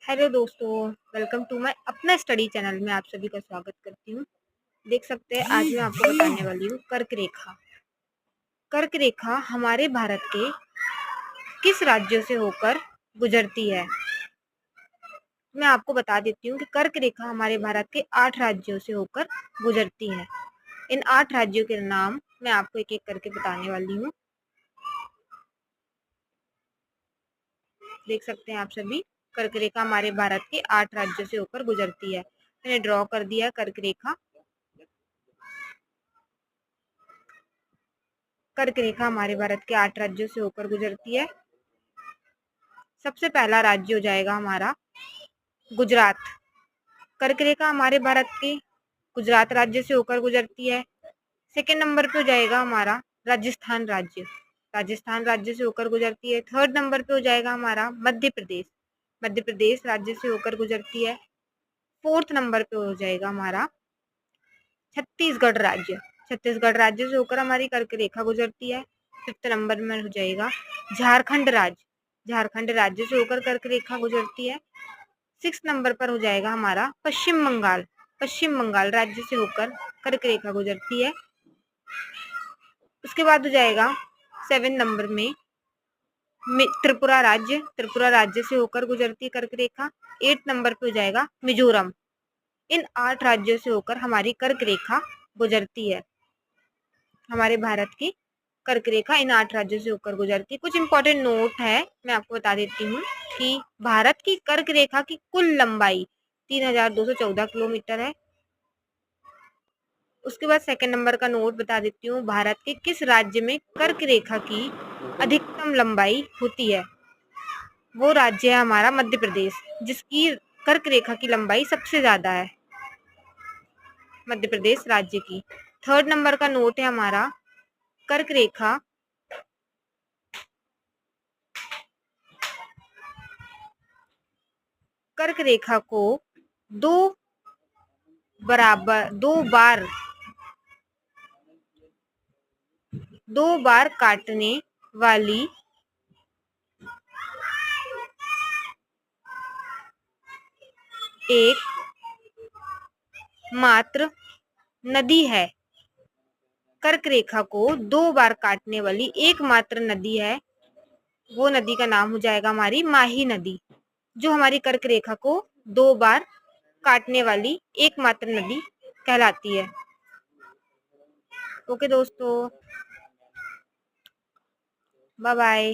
Hello दोस्तों, welcome to my अपना study channel में आप सभी का स्वागत करती हूँ। देख सकते हैं आज मैं आपको बताने वाली हूँ कर्क रेखा। कर्क रेखा हमारे भारत के किस राज्यों से होकर गुजरती है। मैं आपको बता देती हूँ कि कर्क रेखा हमारे भारत के 8 राज्यों से होकर गुजरती है। इन 8 राज्यों के नाम मैं आपको एक एक करके बताने वाली हूँ। देख सकते हैं आप सभी, कर्क रेखा हमारे भारत के 8 राज्यों से होकर गुजरती है। मैंने ड्रॉ कर दिया कर्क रेखा। कर्क रेखा हमारे भारत के 8 राज्यों से होकर गुजरती है। सबसे पहला राज्य हो जाएगा हमारा गुजरात। कर्क रेखा हमारे भारत के गुजरात राज्य से होकर गुजरती है। सेकेंड नंबर पे हो जाएगा हमारा राजस्थान राज्य। राजस्थान राज्य से होकर गुजरती है। थर्ड नंबर पे हो जाएगा हमारा मध्य प्रदेश। मध्य प्रदेश राज्य से होकर गुजरती है। फोर्थ नंबर पे हो जाएगा हमारा छत्तीसगढ़ राज्य। छत्तीसगढ़ राज्य से होकर हमारी कर्क रेखा गुजरती है। फिफ्थ नंबर में हो जाएगा झारखंड राज्य। झारखंड राज्य से होकर कर्क रेखा गुजरती है। सिक्स नंबर पर हो जाएगा हमारा पश्चिम बंगाल। पश्चिम बंगाल राज्य से होकर कर्क रेखा गुजरती है। उसके बाद हो जाएगा 7 नंबर में त्रिपुरा राज्य। त्रिपुरा राज्य से होकर गुजरती है कर्क रेखा। 8 नंबर पे हो जाएगा मिजोरम। इन 8 राज्यों से होकर हमारी कर्क रेखा गुजरती है। हमारे भारत की कर्क रेखा इन 8 राज्यों से होकर गुजरती है। कुछ इंपॉर्टेंट नोट है, मैं आपको बता देती हूँ कि भारत की कर्क रेखा की कुल लंबाई 3214 किलोमीटर है। उसके बाद सेकंड नंबर का नोट बता देती हूँ, भारत के किस राज्य में कर्क रेखा की अधिकतम लंबाई होती है। वो राज्य है हमारा मध्य प्रदेश, जिसकी कर्क रेखा की लंबाई सबसे ज्यादा है, मध्य प्रदेश राज्य की। थर्ड नंबर का नोट है हमारा, कर्क रेखा कर्क रेखा को दो बार काटने वाली एक मात्र नदी है। कर्क रेखा को 2 बार काटने वाली एकमात्र नदी है। वो नदी का नाम हो जाएगा हमारी माही नदी, जो हमारी कर्क रेखा को 2 बार काटने वाली एकमात्र नदी कहलाती है। ओके दोस्तों, बाय बाय।